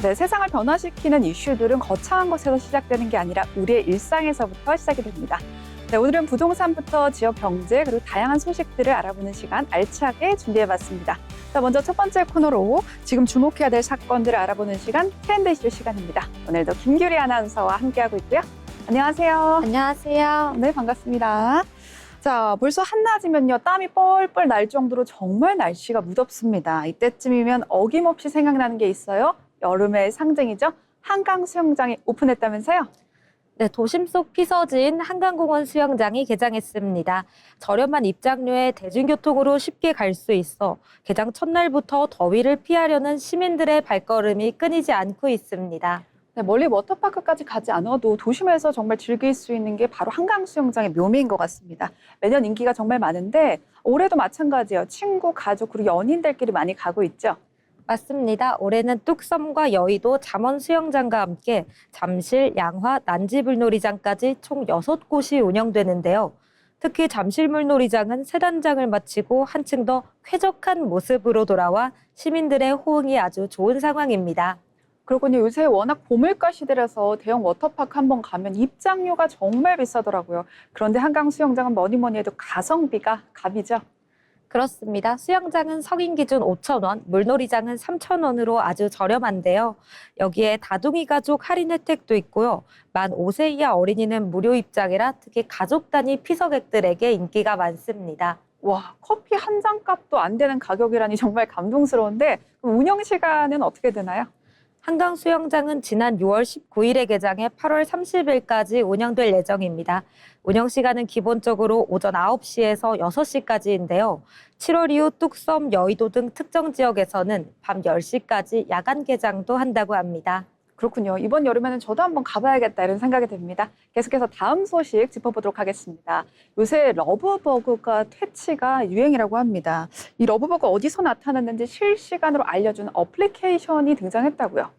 네, 세상을 변화시키는 이슈들은 거창한 것에서 시작되는 게 아니라 우리의 일상에서부터 시작이 됩니다. 네, 오늘은 부동산부터 지역 경제 그리고 다양한 소식들을 알아보는 시간 알차게 준비해봤습니다. 자, 먼저 첫 번째 코너로 지금 주목해야 될 사건들을 알아보는 시간 트렌드 이슈 시간입니다. 오늘도 김규리 아나운서와 함께하고 있고요. 안녕하세요. 안녕하세요. 네, 반갑습니다. 자, 벌써 한낮이면요, 땀이 뻘뻘 날 정도로 정말 날씨가 무덥습니다. 이때쯤이면 어김없이 생각나는 게 있어요. 여름의 상징이죠. 한강 수영장이 오픈했다면서요? 네, 도심 속 피서지인 한강공원 수영장이 개장했습니다. 저렴한 입장료에 대중교통으로 쉽게 갈 수 있어 개장 첫날부터 더위를 피하려는 시민들의 발걸음이 끊이지 않고 있습니다. 네, 멀리 워터파크까지 가지 않아도 도심에서 정말 즐길 수 있는 게 바로 한강 수영장의 묘미인 것 같습니다. 매년 인기가 정말 많은데 올해도 마찬가지예요. 친구, 가족, 그리고 연인들끼리 많이 가고 있죠. 맞습니다. 올해는 뚝섬과 여의도, 잠원 수영장과 함께 잠실, 양화, 난지물놀이장까지 총 6곳이 운영되는데요. 특히 잠실물놀이장은 세 단장을 마치고 한층 더 쾌적한 모습으로 돌아와 시민들의 호응이 아주 좋은 상황입니다. 그렇군요. 요새 워낙 봄을가 시대라서 대형 워터파크 한번 가면 입장료가 정말 비싸더라고요. 그런데 한강 수영장은 뭐니 해도 가성비가 갑이죠. 그렇습니다. 수영장은 성인 기준 5,000원, 물놀이장은 3,000원으로 아주 저렴한데요. 여기에 다둥이 가족 할인 혜택도 있고요. 만 5세 이하 어린이는 무료 입장이라 특히 가족 단위 피서객들에게 인기가 많습니다. 와, 커피 한 잔 값도 안 되는 가격이라니 정말 감동스러운데 그럼 운영 시간은 어떻게 되나요? 한강 수영장은 지난 6월 19일에 개장해 8월 30일까지 운영될 예정입니다. 운영 시간은 기본적으로 오전 9시에서 6시까지인데요. 7월 이후 뚝섬, 여의도 등 특정 지역에서는 밤 10시까지 야간 개장도 한다고 합니다. 그렇군요. 이번 여름에는 저도 한번 가봐야겠다 이런 생각이 듭니다. 계속해서 다음 소식 짚어보도록 하겠습니다. 요새 러브버그가 퇴치가 유행이라고 합니다. 이 러브버그 어디서 나타났는지 실시간으로 알려주는 어플리케이션이 등장했다고요.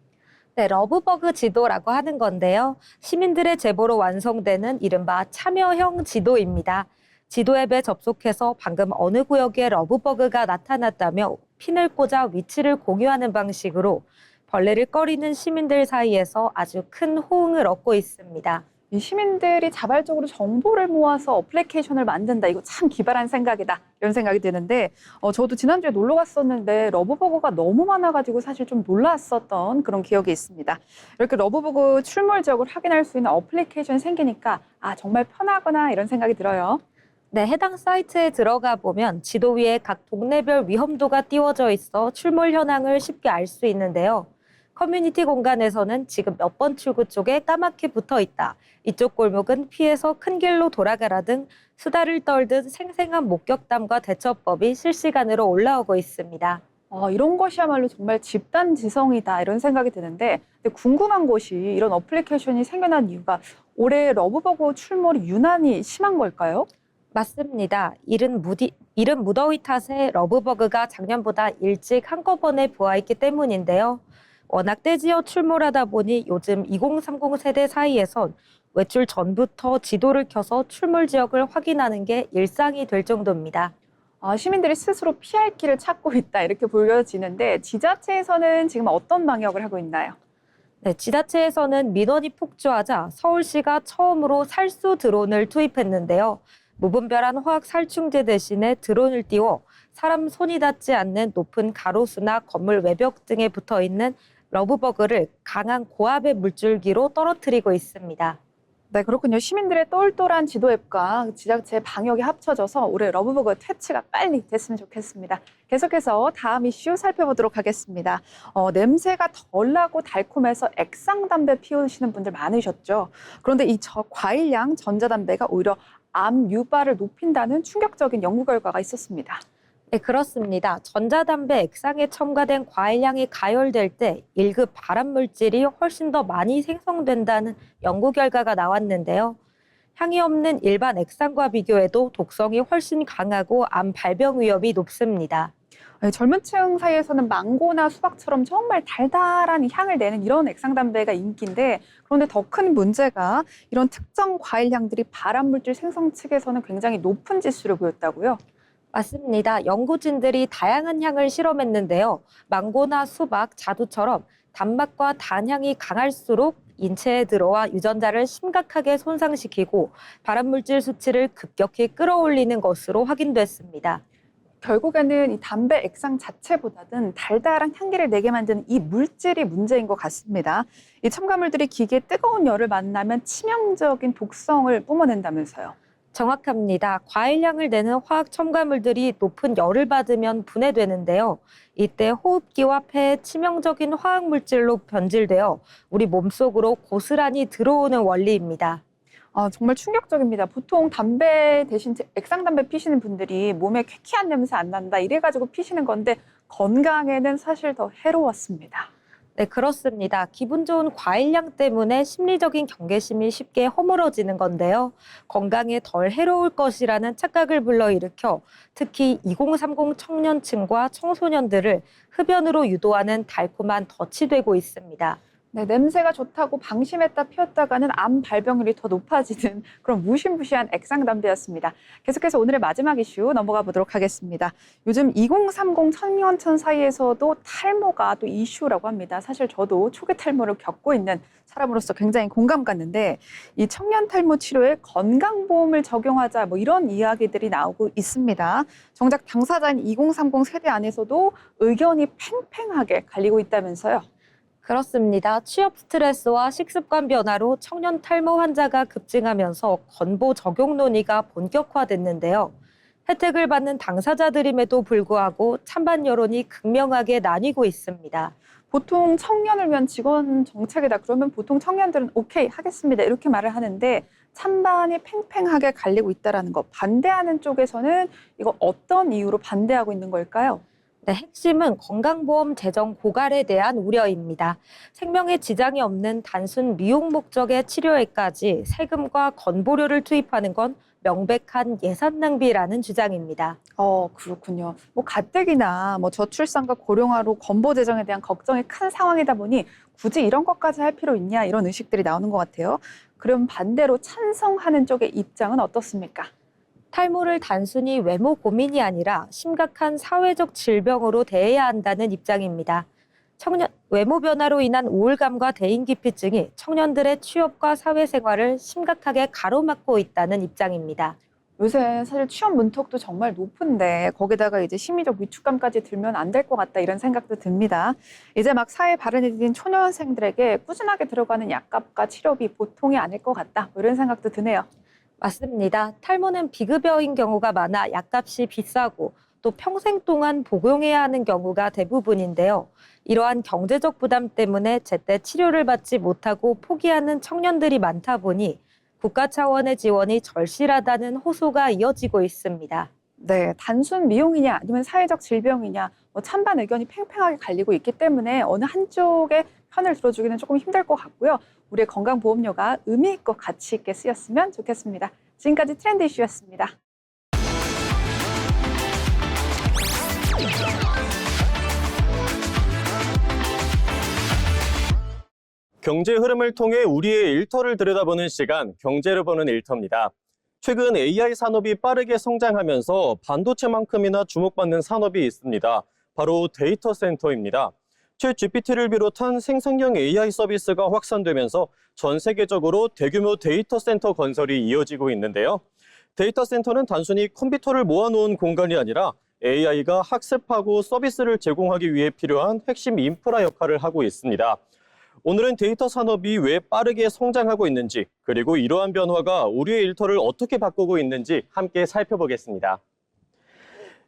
네, 러브버그 지도라고 하는 건데요. 시민들의 제보로 완성되는 이른바 참여형 지도입니다. 지도 앱에 접속해서 방금 어느 구역에 러브버그가 나타났다며 핀을 꽂아 위치를 공유하는 방식으로 벌레를 꺼리는 시민들 사이에서 아주 큰 호응을 얻고 있습니다. 이 시민들이 자발적으로 정보를 모아서 어플리케이션을 만든다. 이거 참 기발한 생각이다. 이런 생각이 드는데 저도 지난주에 놀러 갔었는데 러브버거가 너무 많아가지고 사실 좀 놀랐었던 그런 기억이 있습니다. 이렇게 러브버거 출몰 지역을 확인할 수 있는 어플리케이션이 생기니까 정말 편하구나 이런 생각이 들어요. 네, 해당 사이트에 들어가 보면 지도 위에 각 동네별 위험도가 띄워져 있어 출몰 현황을 쉽게 알 수 있는데요. 커뮤니티 공간에서는 지금 몇 번 출구 쪽에 까맣게 붙어 있다. 이쪽 골목은 피해서 큰 길로 돌아가라 등 수다를 떨듯 생생한 목격담과 대처법이 실시간으로 올라오고 있습니다. 이런 것이야말로 정말 집단 지성이다 이런 생각이 드는데 근데 궁금한 것이 이런 어플리케이션이 생겨난 이유가 올해 러브버거 출몰이 유난히 심한 걸까요? 맞습니다. 이른 무더위 탓에 러브버그가 작년보다 일찍 한꺼번에 부화했기 때문인데요. 워낙 떼지어 출몰하다 보니 요즘 2030 세대 사이에선 외출 전부터 지도를 켜서 출몰 지역을 확인하는 게 일상이 될 정도입니다. 시민들이 스스로 피할 길을 찾고 있다 이렇게 보여지는데 지자체에서는 지금 어떤 방역을 하고 있나요? 네, 지자체에서는 민원이 폭주하자 서울시가 처음으로 살수 드론을 투입했는데요. 무분별한 화학 살충제 대신에 드론을 띄워 사람 손이 닿지 않는 높은 가로수나 건물 외벽 등에 붙어 있는 러브버그를 강한 고압의 물줄기로 떨어뜨리고 있습니다. 네, 그렇군요. 시민들의 똘똘한 지도 앱과 지자체 방역이 합쳐져서 올해 러브버거 퇴치가 빨리 됐으면 좋겠습니다. 계속해서 다음 이슈 살펴보도록 하겠습니다. 냄새가 덜 나고 달콤해서 액상담배 피우시는 분들 많으셨죠. 그런데 이 과일향 전자담배가 오히려 암 유발을 높인다는 충격적인 연구 결과가 있었습니다. 네, 그렇습니다. 전자담배 액상에 첨가된 과일향이 가열될 때 1급 발암물질이 훨씬 더 많이 생성된다는 연구 결과가 나왔는데요. 향이 없는 일반 액상과 비교해도 독성이 훨씬 강하고 암 발병 위험이 높습니다. 젊은 층 사이에서는 망고나 수박처럼 정말 달달한 향을 내는 이런 액상담배가 인기인데 그런데 더 큰 문제가 이런 특정 과일향들이 발암물질 생성 측에서는 굉장히 높은 지수를 보였다고요? 맞습니다. 연구진들이 다양한 향을 실험했는데요. 망고나 수박, 자두처럼 단맛과 단향이 강할수록 인체에 들어와 유전자를 심각하게 손상시키고 발암물질 수치를 급격히 끌어올리는 것으로 확인됐습니다. 결국에는 이 담배 액상 자체보다는 달달한 향기를 내게 만드는 이 물질이 문제인 것 같습니다. 이 첨가물들이 기계의 뜨거운 열을 만나면 치명적인 독성을 뿜어낸다면서요. 정확합니다. 과일향을 내는 화학 첨가물들이 높은 열을 받으면 분해되는데요. 이때 호흡기와 폐에 치명적인 화학 물질로 변질되어 우리 몸속으로 고스란히 들어오는 원리입니다. 정말 충격적입니다. 보통 담배 대신 액상 담배 피시는 분들이 몸에 쾌쾌한 냄새 안 난다 이래가지고 피시는 건데 건강에는 사실 더 해로웠습니다. 네, 그렇습니다. 기분 좋은 과일향 때문에 심리적인 경계심이 쉽게 허물어지는 건데요. 건강에 덜 해로울 것이라는 착각을 불러일으켜 특히 2030 청년층과 청소년들을 흡연으로 유도하는 달콤한 덫이 되고 있습니다. 네, 냄새가 좋다고 방심했다 피웠다가는 암 발병률이 더 높아지는 그런 무시무시한 액상 담배였습니다. 계속해서 오늘의 마지막 이슈 넘어가 보도록 하겠습니다. 요즘 2030 청년층 사이에서도 탈모가 또 이슈라고 합니다. 사실 저도 초기 탈모를 겪고 있는 사람으로서 굉장히 공감 갔는데 이 청년 탈모 치료에 건강보험을 적용하자 뭐 이런 이야기들이 나오고 있습니다. 정작 당사자인 2030 세대 안에서도 의견이 팽팽하게 갈리고 있다면서요. 그렇습니다. 취업 스트레스와 식습관 변화로 청년 탈모 환자가 급증하면서 건보 적용 논의가 본격화됐는데요. 혜택을 받는 당사자들임에도 불구하고 찬반 여론이 극명하게 나뉘고 있습니다. 보통 청년을 위한 직원 정책이다. 그러면 보통 청년들은 오케이 하겠습니다. 이렇게 말을 하는데 찬반이 팽팽하게 갈리고 있다는 거. 반대하는 쪽에서는 이거 어떤 이유로 반대하고 있는 걸까요? 네, 핵심은 건강보험 재정 고갈에 대한 우려입니다. 생명에 지장이 없는 단순 미용 목적의 치료에까지 세금과 건보료를 투입하는 건 명백한 예산 낭비라는 주장입니다. 그렇군요. 뭐 가뜩이나 뭐 저출산과 고령화로 건보 재정에 대한 걱정이 큰 상황이다 보니 굳이 이런 것까지 할 필요 있냐 이런 의식들이 나오는 것 같아요. 그럼 반대로 찬성하는 쪽의 입장은 어떻습니까? 탈모를 단순히 외모 고민이 아니라 심각한 사회적 질병으로 대해야 한다는 입장입니다. 외모 변화로 인한 우울감과 대인기피증이 청년들의 취업과 사회생활을 심각하게 가로막고 있다는 입장입니다. 요새 사실 취업 문턱도 정말 높은데 거기다가 이제 심리적 위축감까지 들면 안 될 것 같다 이런 생각도 듭니다. 이제 막 사회 발현이 된 초년생들에게 꾸준하게 들어가는 약값과 치료비 보통이 아닐 것 같다 뭐 이런 생각도 드네요. 맞습니다. 탈모는 비급여인 경우가 많아 약값이 비싸고 또 평생 동안 복용해야 하는 경우가 대부분인데요. 이러한 경제적 부담 때문에 제때 치료를 받지 못하고 포기하는 청년들이 많다 보니 국가 차원의 지원이 절실하다는 호소가 이어지고 있습니다. 네, 단순 미용이냐 아니면 사회적 질병이냐 뭐 찬반 의견이 팽팽하게 갈리고 있기 때문에 어느 한쪽의 편을 들어주기는 조금 힘들 것 같고요. 우리의 건강보험료가 의미 있고 가치 있게 쓰였으면 좋겠습니다. 지금까지 트렌드 이슈였습니다. 경제 흐름을 통해 우리의 일터를 들여다보는 시간, 경제를 보는 일터입니다. 최근 AI 산업이 빠르게 성장하면서 반도체만큼이나 주목받는 산업이 있습니다. 바로 데이터 센터입니다. 챗 GPT를 비롯한 생성형 AI 서비스가 확산되면서 전 세계적으로 대규모 데이터 센터 건설이 이어지고 있는데요. 데이터 센터는 단순히 컴퓨터를 모아놓은 공간이 아니라 AI가 학습하고 서비스를 제공하기 위해 필요한 핵심 인프라 역할을 하고 있습니다. 오늘은 데이터 산업이 왜 빠르게 성장하고 있는지, 그리고 이러한 변화가 우리의 일터를 어떻게 바꾸고 있는지 함께 살펴보겠습니다.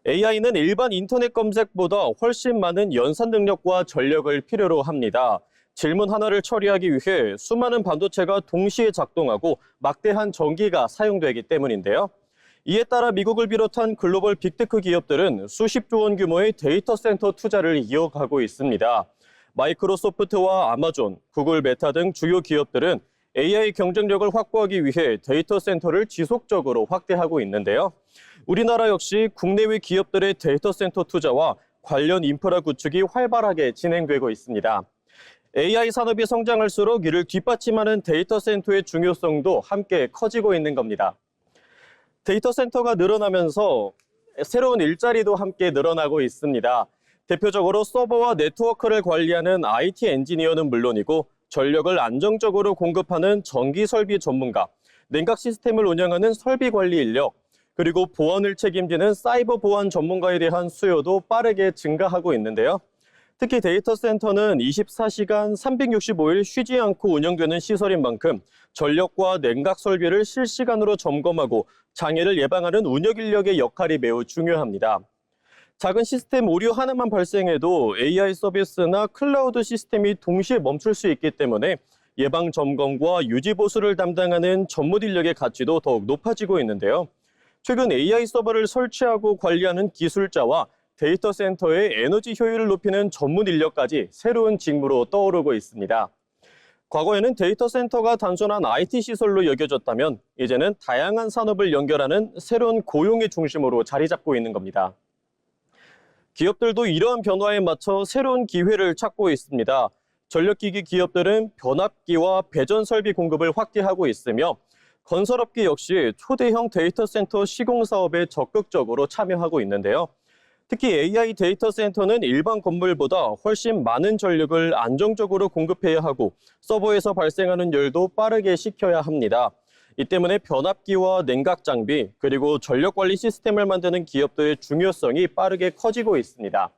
AI는 일반 인터넷 검색보다 훨씬 많은 연산 능력과 전력을 필요로 합니다. 질문 하나를 처리하기 위해 수많은 반도체가 동시에 작동하고 막대한 전기가 사용되기 때문인데요. 이에 따라 미국을 비롯한 글로벌 빅테크 기업들은 수십조 원 규모의 데이터 센터 투자를 이어가고 있습니다. 마이크로소프트와 아마존, 구글 메타 등 주요 기업들은 AI 경쟁력을 확보하기 위해 데이터 센터를 지속적으로 확대하고 있는데요. 우리나라 역시 국내외 기업들의 데이터 센터 투자와 관련 인프라 구축이 활발하게 진행되고 있습니다. AI 산업이 성장할수록 이를 뒷받침하는 데이터 센터의 중요성도 함께 커지고 있는 겁니다. 데이터 센터가 늘어나면서 새로운 일자리도 함께 늘어나고 있습니다. 대표적으로 서버와 네트워크를 관리하는 IT 엔지니어는 물론이고 전력을 안정적으로 공급하는 전기 설비 전문가, 냉각 시스템을 운영하는 설비 관리 인력, 그리고 보안을 책임지는 사이버 보안 전문가에 대한 수요도 빠르게 증가하고 있는데요. 특히 데이터 센터는 24시간 365일 쉬지 않고 운영되는 시설인 만큼 전력과 냉각 설비를 실시간으로 점검하고 장애를 예방하는 운영 인력의 역할이 매우 중요합니다. 작은 시스템 오류 하나만 발생해도 AI 서비스나 클라우드 시스템이 동시에 멈출 수 있기 때문에 예방 점검과 유지 보수를 담당하는 전문 인력의 가치도 더욱 높아지고 있는데요. 최근 AI 서버를 설치하고 관리하는 기술자와 데이터 센터의 에너지 효율을 높이는 전문 인력까지 새로운 직무로 떠오르고 있습니다. 과거에는 데이터 센터가 단순한 IT 시설로 여겨졌다면 이제는 다양한 산업을 연결하는 새로운 고용의 중심으로 자리 잡고 있는 겁니다. 기업들도 이러한 변화에 맞춰 새로운 기회를 찾고 있습니다. 전력기기 기업들은 변압기와 배전 설비 공급을 확대하고 있으며 건설업계 역시 초대형 데이터 센터 시공 사업에 적극적으로 참여하고 있는데요. 특히 AI 데이터 센터는 일반 건물보다 훨씬 많은 전력을 안정적으로 공급해야 하고 서버에서 발생하는 열도 빠르게 식혀야 합니다. 이 때문에 변압기와 냉각 장비, 그리고 전력 관리 시스템을 만드는 기업들의 중요성이 빠르게 커지고 있습니다.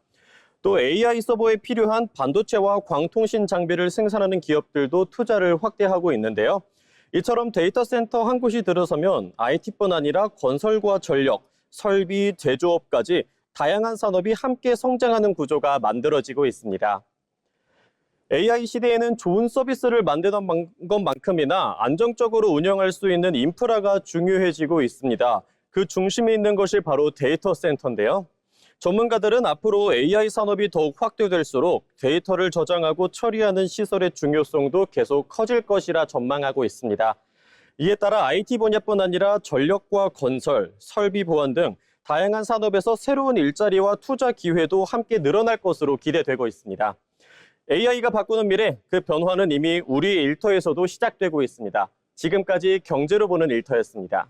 또 AI 서버에 필요한 반도체와 광통신 장비를 생산하는 기업들도 투자를 확대하고 있는데요. 이처럼 데이터 센터 한 곳이 들어서면 IT뿐 아니라 건설과 전력, 설비, 제조업까지 다양한 산업이 함께 성장하는 구조가 만들어지고 있습니다. AI 시대에는 좋은 서비스를 만드는 것만큼이나 안정적으로 운영할 수 있는 인프라가 중요해지고 있습니다. 그 중심에 있는 것이 바로 데이터 센터인데요. 전문가들은 앞으로 AI 산업이 더욱 확대될수록 데이터를 저장하고 처리하는 시설의 중요성도 계속 커질 것이라 전망하고 있습니다. 이에 따라 IT 분야뿐 아니라 전력과 건설, 설비 보안 등 다양한 산업에서 새로운 일자리와 투자 기회도 함께 늘어날 것으로 기대되고 있습니다. AI가 바꾸는 미래, 그 변화는 이미 우리 일터에서도 시작되고 있습니다. 지금까지 경제로 보는 일터였습니다.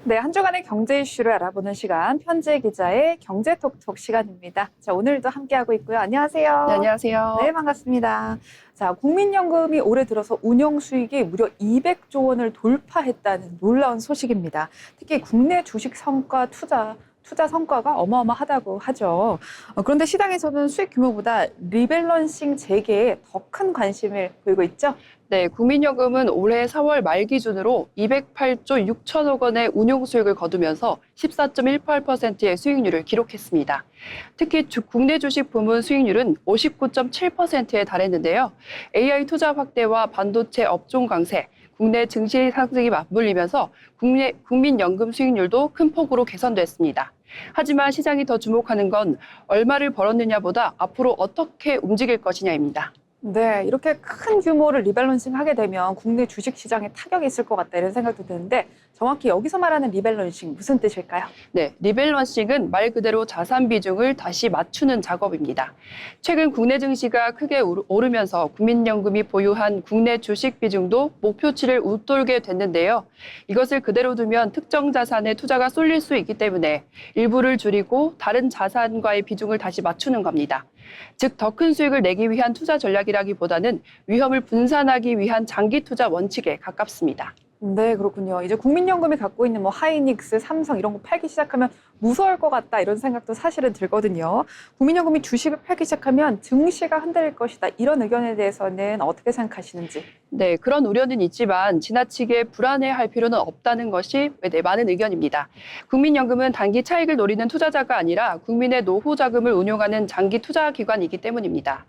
네, 한 주간의 경제 이슈를 알아보는 시간, 편지 기자의 경제톡톡 시간입니다. 자, 오늘도 함께하고 있고요. 안녕하세요. 네, 안녕하세요. 네, 반갑습니다. 자, 국민연금이 올해 들어서 운영 수익이 무려 200조 원을 돌파했다는 놀라운 소식입니다. 특히 국내 주식 성과 투자 성과가 어마어마하다고 하죠. 그런데 시장에서는 수익 규모보다 리밸런싱 재개에 더 큰 관심을 보이고 있죠. 네, 국민연금은 올해 4월 말 기준으로 208조 6천억 원의 운용 수익을 거두면서 14.18%의 수익률을 기록했습니다. 특히 국내 주식 부문 수익률은 59.7%에 달했는데요. AI 투자 확대와 반도체 업종 강세, 국내 증시 상승이 맞물리면서 국민연금 수익률도 큰 폭으로 개선됐습니다. 하지만 시장이 더 주목하는 건 얼마를 벌었느냐보다 앞으로 어떻게 움직일 것이냐입니다. 네, 이렇게 큰 규모를 리밸런싱 하게 되면 국내 주식 시장에 타격이 있을 것 같다 이런 생각도 드는데 정확히 여기서 말하는 리밸런싱 무슨 뜻일까요? 네, 리밸런싱은 말 그대로 자산 비중을 다시 맞추는 작업입니다. 최근 국내 증시가 크게 오르면서 국민연금이 보유한 국내 주식 비중도 목표치를 웃돌게 됐는데요. 이것을 그대로 두면 특정 자산에 투자가 쏠릴 수 있기 때문에 일부를 줄이고 다른 자산과의 비중을 다시 맞추는 겁니다. 즉, 더 큰 수익을 내기 위한 투자 전략이라기보다는 위험을 분산하기 위한 장기 투자 원칙에 가깝습니다. 네, 그렇군요. 이제 국민연금이 갖고 있는 하이닉스, 삼성 이런 거 팔기 시작하면 무서울 것 같다 이런 생각도 사실은 들거든요. 국민연금이 주식을 팔기 시작하면 증시가 흔들릴 것이다. 이런 의견에 대해서는 어떻게 생각하시는지? 네, 그런 우려는 있지만 지나치게 불안해할 필요는 없다는 것이 많은 의견입니다. 국민연금은 단기 차익을 노리는 투자자가 아니라 국민의 노후 자금을 운용하는 장기 투자 기관이기 때문입니다.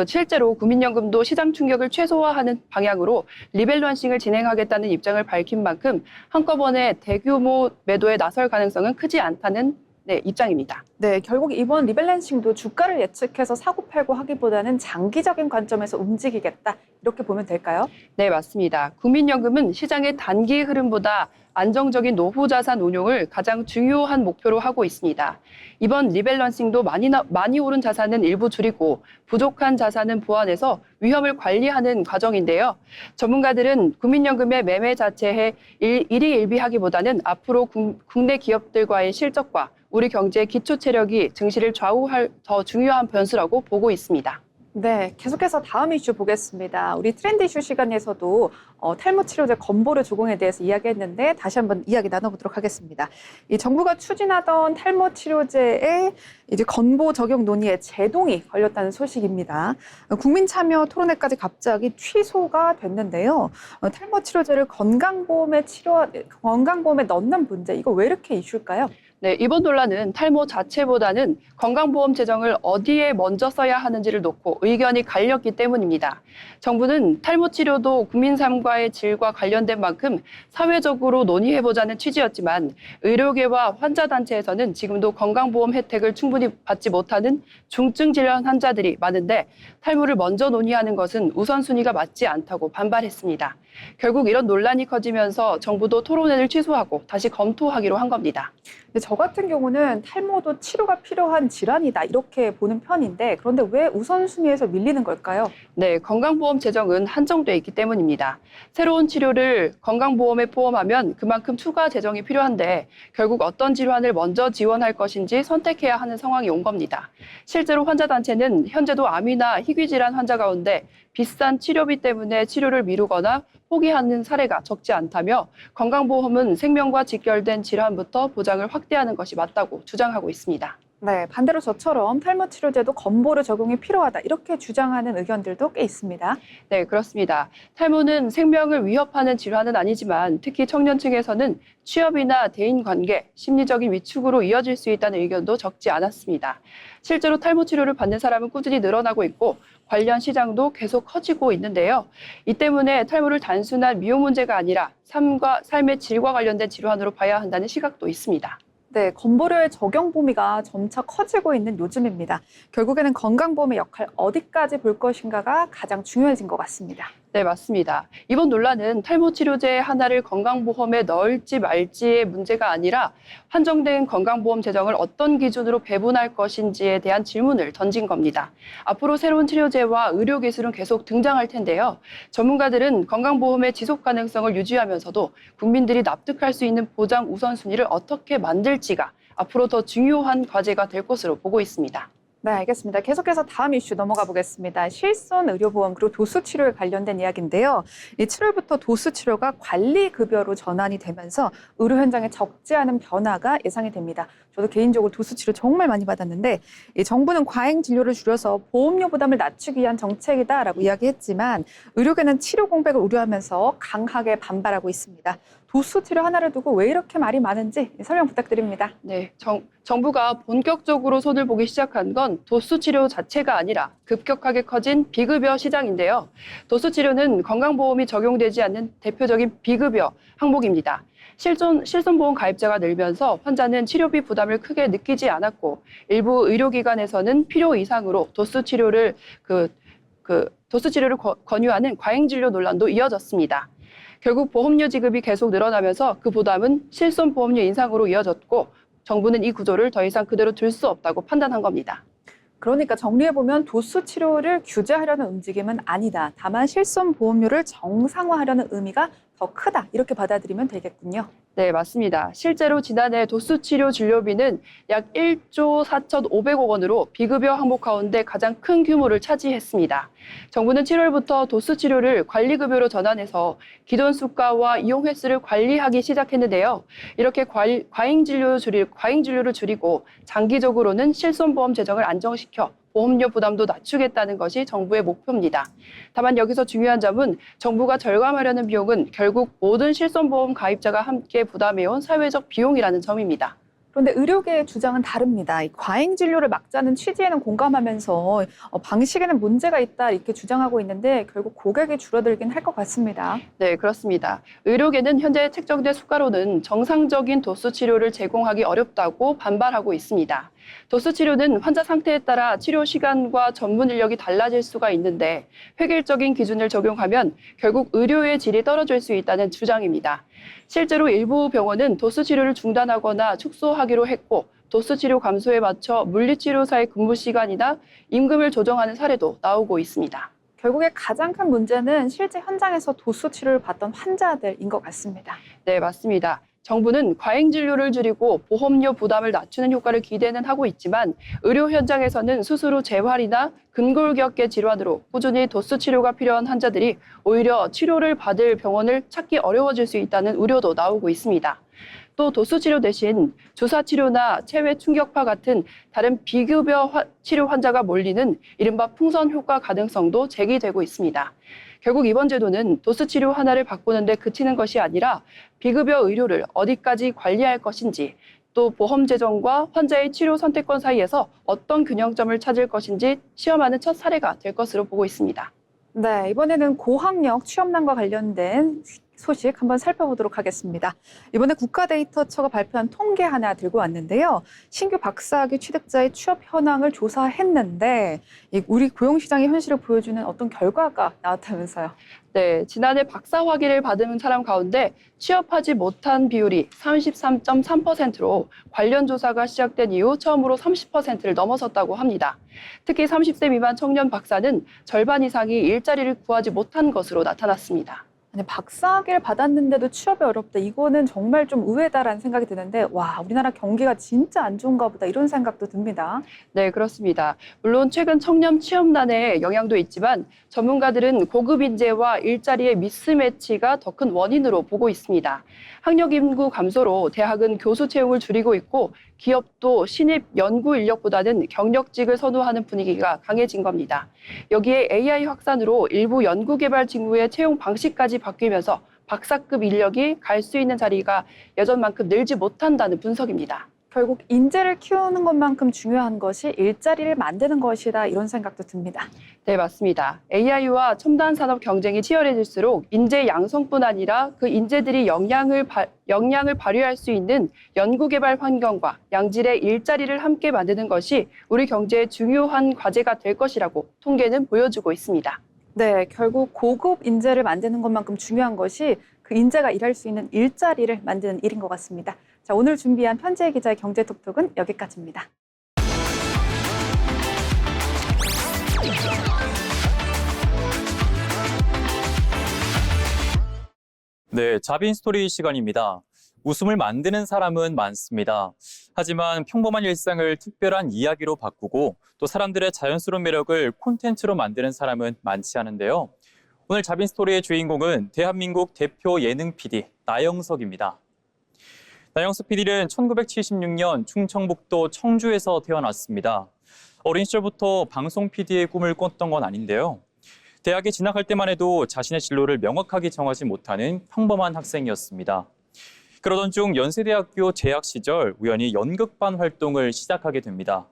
실제로 국민연금도 시장 충격을 최소화하는 방향으로 리밸런싱을 진행하겠다는 입장을 밝힌 만큼 한꺼번에 대규모 매도에 나설 가능성은 크지 않다는 입장입니다. 네, 결국 이번 리밸런싱도 주가를 예측해서 사고팔고 하기보다는 장기적인 관점에서 움직이겠다. 이렇게 보면 될까요? 네, 맞습니다. 국민연금은 시장의 단기 흐름보다 안정적인 노후 자산 운용을 가장 중요한 목표로 하고 있습니다. 이번 리밸런싱도 많이 오른 자산은 일부 줄이고 부족한 자산은 보완해서 위험을 관리하는 과정인데요. 전문가들은 국민연금의 매매 자체에 일희일비하기보다는 앞으로 국내 기업들과의 실적과 우리 경제의 기초 체력이 증시를 좌우할 더 중요한 변수라고 보고 있습니다. 네, 계속해서 다음 이슈 보겠습니다. 우리 트렌드 이슈 시간에서도 탈모 치료제 건보료 조공에 대해서 이야기했는데 다시 한번 이야기 나눠보도록 하겠습니다. 이 정부가 추진하던 탈모 치료제의 이제 건보 적용 논의에 제동이 걸렸다는 소식입니다. 국민 참여 토론회까지 갑자기 취소가 됐는데요. 탈모 치료제를 건강보험에 넣는 문제, 이거 왜 이렇게 이슈일까요? 네, 이번 논란은 탈모 자체보다는 건강보험 재정을 어디에 먼저 써야 하는지를 놓고 의견이 갈렸기 때문입니다. 정부는 탈모 치료도 국민 삶과의 질과 관련된 만큼 사회적으로 논의해보자는 취지였지만 의료계와 환자단체에서는 지금도 건강보험 혜택을 충분히 받지 못하는 중증 질환 환자들이 많은데 탈모를 먼저 논의하는 것은 우선순위가 맞지 않다고 반발했습니다. 결국 이런 논란이 커지면서 정부도 토론회를 취소하고 다시 검토하기로 한 겁니다. 근데 저 같은 경우는 탈모도 치료가 필요한 질환이다 이렇게 보는 편인데 그런데 왜 우선순위에서 밀리는 걸까요? 네, 건강보험 재정은 한정돼 있기 때문입니다. 새로운 치료를 건강보험에 포함하면 그만큼 추가 재정이 필요한데 결국 어떤 질환을 먼저 지원할 것인지 선택해야 하는 상황이 온 겁니다. 실제로 환자단체는 현재도 암이나 희귀질환 환자 가운데 비싼 치료비 때문에 치료를 미루거나 포기하는 사례가 적지 않다며 건강보험은 생명과 직결된 질환부터 보장을 확대하는 것이 맞다고 주장하고 있습니다. 네, 반대로 저처럼 탈모 치료제도 건보료 적용이 필요하다 이렇게 주장하는 의견들도 꽤 있습니다. 네, 그렇습니다. 탈모는 생명을 위협하는 질환은 아니지만 특히 청년층에서는 취업이나 대인관계, 심리적인 위축으로 이어질 수 있다는 의견도 적지 않았습니다. 실제로 탈모 치료를 받는 사람은 꾸준히 늘어나고 있고 관련 시장도 계속 커지고 있는데요. 이 때문에 탈모를 단순한 미용 문제가 아니라 삶의 질과 관련된 질환으로 봐야 한다는 시각도 있습니다. 네, 건보료의 적용 범위가 점차 커지고 있는 요즘입니다. 결국에는 건강보험의 역할 어디까지 볼 것인가가 가장 중요해진 것 같습니다. 네, 맞습니다. 이번 논란은 탈모 치료제 하나를 건강보험에 넣을지 말지의 문제가 아니라 한정된 건강보험 재정을 어떤 기준으로 배분할 것인지에 대한 질문을 던진 겁니다. 앞으로 새로운 치료제와 의료기술은 계속 등장할 텐데요. 전문가들은 건강보험의 지속 가능성을 유지하면서도 국민들이 납득할 수 있는 보장 우선순위를 어떻게 만들지가 앞으로 더 중요한 과제가 될 것으로 보고 있습니다. 네, 알겠습니다. 계속해서 다음 이슈 넘어가 보겠습니다. 실손 의료보험 그리고 도수 치료에 관련된 이야기인데요. 이 7월부터 도수 치료가 관리급여로 전환이 되면서 의료 현장에 적지 않은 변화가 예상이 됩니다. 저도 개인적으로 도수 치료 정말 많이 받았는데 이 정부는 과잉 진료를 줄여서 보험료 부담을 낮추기 위한 정책이다라고 이야기했지만 의료계는 치료 공백을 우려하면서 강하게 반발하고 있습니다. 도수 치료 하나를 두고 왜 이렇게 말이 많은지 설명 부탁드립니다. 네, 정부가 본격적으로 손을 보기 시작한 건 도수 치료 자체가 아니라 급격하게 커진 비급여 시장인데요. 도수 치료는 건강보험이 적용되지 않는 대표적인 비급여 항목입니다. 실손보험 가입자가 늘면서 환자는 치료비 부담을 크게 느끼지 않았고 일부 의료기관에서는 필요 이상으로 도수 치료를 권유하는 과잉 진료 논란도 이어졌습니다. 결국 보험료 지급이 계속 늘어나면서 그 부담은 실손보험료 인상으로 이어졌고 정부는 이 구조를 더 이상 그대로 둘 수 없다고 판단한 겁니다. 그러니까 정리해보면 도수 치료를 규제하려는 움직임은 아니다. 다만 실손보험료를 정상화하려는 의미가 더 크다. 이렇게 받아들이면 되겠군요. 네, 맞습니다. 실제로 지난해 도수치료 진료비는 약 1조 4,500억 원으로 비급여 항목 가운데 가장 큰 규모를 차지했습니다. 정부는 7월부터 도수치료를 관리급여로 전환해서 기존 수가와 이용 횟수를 관리하기 시작했는데요. 이렇게 과잉 진료를 줄이고 장기적으로는 실손보험 재정을 안정시켜 보험료 부담도 낮추겠다는 것이 정부의 목표입니다. 다만 여기서 중요한 점은 정부가 절감하려는 비용은 결국 모든 실손보험 가입자가 함께 부담해온 사회적 비용이라는 점입니다. 그런데 의료계의 주장은 다릅니다. 이 과잉 진료를 막자는 취지에는 공감하면서 방식에는 문제가 있다 이렇게 주장하고 있는데 결국 고객이 줄어들긴 할 것 같습니다. 네, 그렇습니다. 의료계는 현재 책정된 수가로는 정상적인 도수 치료를 제공하기 어렵다고 반발하고 있습니다. 도수 치료는 환자 상태에 따라 치료 시간과 전문 인력이 달라질 수가 있는데 획일적인 기준을 적용하면 결국 의료의 질이 떨어질 수 있다는 주장입니다. 실제로 일부 병원은 도수 치료를 중단하거나 축소하기로 했고 도수 치료 감소에 맞춰 물리치료사의 근무 시간이나 임금을 조정하는 사례도 나오고 있습니다. 결국에 가장 큰 문제는 실제 현장에서 도수 치료를 받던 환자들인 것 같습니다. 네, 맞습니다. 정부는 과잉 진료를 줄이고 보험료 부담을 낮추는 효과를 기대는 하고 있지만 의료 현장에서는 수술 후 재활이나 근골격계 질환으로 꾸준히 도수 치료가 필요한 환자들이 오히려 치료를 받을 병원을 찾기 어려워질 수 있다는 우려도 나오고 있습니다. 또 도수 치료 대신 주사 치료나 체외 충격파 같은 다른 비급여 치료 환자가 몰리는 이른바 풍선 효과 가능성도 제기되고 있습니다. 결국 이번 제도는 도수 치료 하나를 바꾸는 데 그치는 것이 아니라 비급여 의료를 어디까지 관리할 것인지 또 보험 재정과 환자의 치료 선택권 사이에서 어떤 균형점을 찾을 것인지 시험하는 첫 사례가 될 것으로 보고 있습니다. 네, 이번에는 고학력 취업난과 관련된 소식 한번 살펴보도록 하겠습니다. 이번에 국가데이터처가 발표한 통계 하나 들고 왔는데요. 신규 박사학위 취득자의 취업 현황을 조사했는데 우리 고용시장의 현실을 보여주는 어떤 결과가 나왔다면서요. 네, 지난해 박사 학위를 받은 사람 가운데 취업하지 못한 비율이 33.3%로 관련 조사가 시작된 이후 처음으로 30%를 넘어섰다고 합니다. 특히 30세 미만 청년 박사는 절반 이상이 일자리를 구하지 못한 것으로 나타났습니다. 아니, 박사학위를 받았는데도 취업이 어렵다. 이거는 정말 좀 의외다라는 생각이 드는데 와, 우리나라 경기가 진짜 안 좋은가 보다 이런 생각도 듭니다. 네, 그렇습니다. 물론 최근 청년 취업난의 영향도 있지만 전문가들은 고급 인재와 일자리의 미스매치가 더 큰 원인으로 보고 있습니다. 학력 인구 감소로 대학은 교수 채용을 줄이고 있고 기업도 신입 연구 인력보다는 경력직을 선호하는 분위기가 강해진 겁니다. 여기에 AI 확산으로 일부 연구개발 직무의 채용 방식까지 바뀌면서 박사급 인력이 갈 수 있는 자리가 예전만큼 늘지 못한다는 분석입니다. 결국 인재를 키우는 것만큼 중요한 것이 일자리를 만드는 것이다 이런 생각도 듭니다. 네, 맞습니다. AI와 첨단 산업 경쟁이 치열해질수록 인재 양성뿐 아니라 그 인재들이 역량을 발휘할 수 있는 연구개발 환경과 양질의 일자리를 함께 만드는 것이 우리 경제의 중요한 과제가 될 것이라고 통계는 보여주고 있습니다. 네, 결국 고급 인재를 만드는 것만큼 중요한 것이 그 인재가 일할 수 있는 일자리를 만드는 일인 것 같습니다. 자, 오늘 준비한 편지혜 기자의 경제톡톡은 여기까지입니다. 네, 자빈 스토리 시간입니다. 웃음을 만드는 사람은 많습니다. 하지만 평범한 일상을 특별한 이야기로 바꾸고 또 사람들의 자연스러운 매력을 콘텐츠로 만드는 사람은 많지 않은데요. 오늘 자빈 스토리의 주인공은 대한민국 대표 예능 PD 나영석입니다. 나영석 PD는 1976년 충청북도 청주에서 태어났습니다. 어린 시절부터 방송 PD의 꿈을 꿨던 건 아닌데요. 대학에 진학할 때만 해도 자신의 진로를 명확하게 정하지 못하는 평범한 학생이었습니다. 그러던 중 연세대학교 재학 시절 우연히 연극반 활동을 시작하게 됩니다.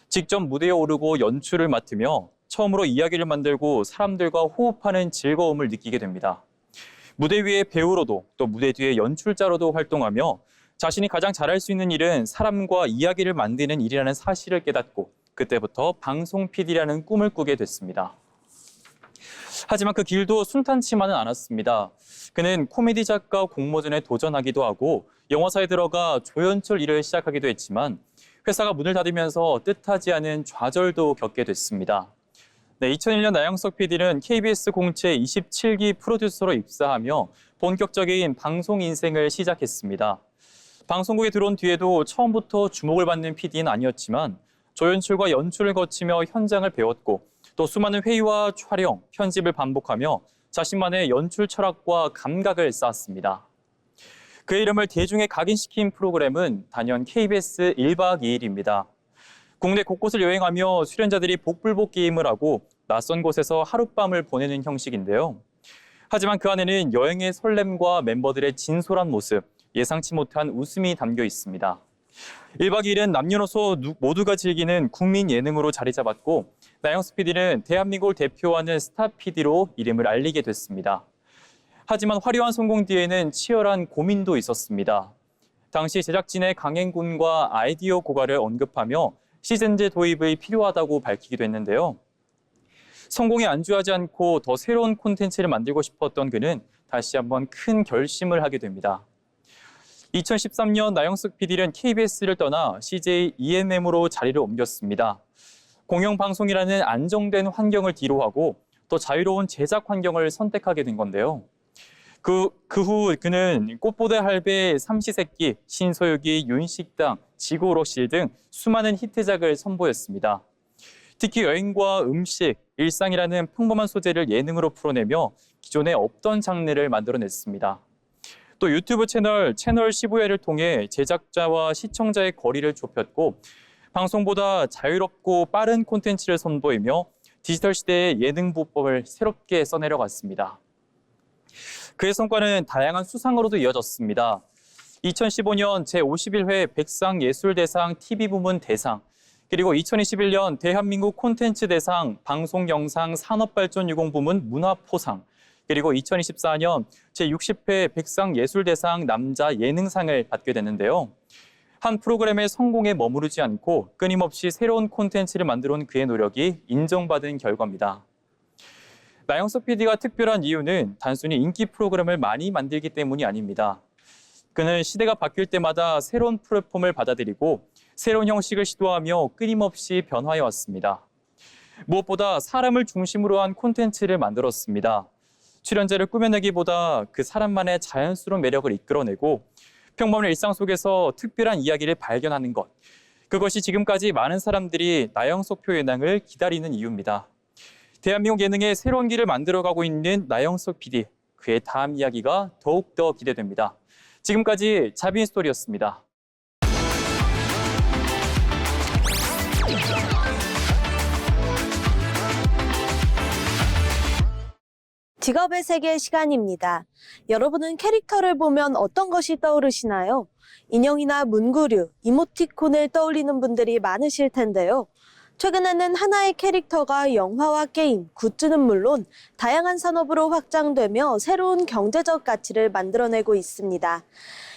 직접 무대에 오르고 연출을 맡으며 처음으로 이야기를 만들고 사람들과 호흡하는 즐거움을 느끼게 됩니다. 무대 위의 배우로도 또 무대 뒤의 연출자로도 활동하며 자신이 가장 잘할 수 있는 일은 사람과 이야기를 만드는 일이라는 사실을 깨닫고 그때부터 방송 PD라는 꿈을 꾸게 됐습니다. 하지만 그 길도 순탄치만은 않았습니다. 그는 코미디 작가 공모전에 도전하기도 하고 영화사에 들어가 조연출 일을 시작하기도 했지만 회사가 문을 닫으면서 뜻하지 않은 좌절도 겪게 됐습니다. 네, 2001년 나영석 PD는 KBS 공채 27기 프로듀서로 입사하며 본격적인 방송 인생을 시작했습니다. 방송국에 들어온 뒤에도 처음부터 주목을 받는 PD는 아니었지만 조연출과 연출을 거치며 현장을 배웠고 또 수많은 회의와 촬영, 편집을 반복하며 자신만의 연출 철학과 감각을 쌓았습니다. 그의 이름을 대중에 각인시킨 프로그램은 단연 KBS 1박 2일입니다. 국내 곳곳을 여행하며 출연자들이 복불복 게임을 하고 낯선 곳에서 하룻밤을 보내는 형식인데요. 하지만 그 안에는 여행의 설렘과 멤버들의 진솔한 모습, 예상치 못한 웃음이 담겨 있습니다. 1박 2일은 남녀노소 모두가 즐기는 국민 예능으로 자리 잡았고 나영석 PD는 대한민국을 대표하는 스타 PD로 이름을 알리게 됐습니다. 하지만 화려한 성공 뒤에는 치열한 고민도 있었습니다. 당시 제작진의 강행군과 아이디어 고갈을 언급하며 시즌제 도입이 필요하다고 밝히기도 했는데요. 성공에 안주하지 않고 더 새로운 콘텐츠를 만들고 싶었던 그는 다시 한번 큰 결심을 하게 됩니다. 2013년 나영석 PD는 KBS를 떠나 CJ ENM으로 자리를 옮겼습니다. 공영방송이라는 안정된 환경을 뒤로하고 더 자유로운 제작 환경을 선택하게 된 건데요. 그 후 그는 꽃보다 할배, 삼시세끼, 신소유기, 윤식당, 지구오락실 등 수많은 히트작을 선보였습니다. 특히 여행과 음식, 일상이라는 평범한 소재를 예능으로 풀어내며 기존에 없던 장르를 만들어냈습니다. 또 유튜브 채널 15회를 통해 제작자와 시청자의 거리를 좁혔고 방송보다 자유롭고 빠른 콘텐츠를 선보이며 디지털 시대의 예능 보법을 새롭게 써내려갔습니다. 그의 성과는 다양한 수상으로도 이어졌습니다. 2015년 제51회 백상예술대상 TV부문 대상, 그리고 2021년 대한민국 콘텐츠 대상 방송영상 산업발전유공 부문 문화포상, 그리고 2024년 제60회 백상예술대상 남자 예능상을 받게 됐는데요. 한 프로그램의 성공에 머무르지 않고 끊임없이 새로운 콘텐츠를 만들어 온 그의 노력이 인정받은 결과입니다. 나영석 PD가 특별한 이유는 단순히 인기 프로그램을 많이 만들기 때문이 아닙니다. 그는 시대가 바뀔 때마다 새로운 플랫폼을 받아들이고 새로운 형식을 시도하며 끊임없이 변화해왔습니다. 무엇보다 사람을 중심으로 한 콘텐츠를 만들었습니다. 출연자를 꾸며내기보다 그 사람만의 자연스러운 매력을 이끌어내고 평범한 일상 속에서 특별한 이야기를 발견하는 것. 그것이 지금까지 많은 사람들이 나영석 예능을 기다리는 이유입니다. 대한민국 예능의 새로운 길을 만들어가고 있는 나영석 PD. 그의 다음 이야기가 더욱더 기대됩니다. 지금까지 자빈스토리였습니다. 직업의 세계 시간입니다. 여러분은 캐릭터를 보면 어떤 것이 떠오르시나요? 인형이나 문구류, 이모티콘을 떠올리는 분들이 많으실 텐데요. 최근에는 하나의 캐릭터가 영화와 게임, 굿즈는 물론 다양한 산업으로 확장되며 새로운 경제적 가치를 만들어내고 있습니다.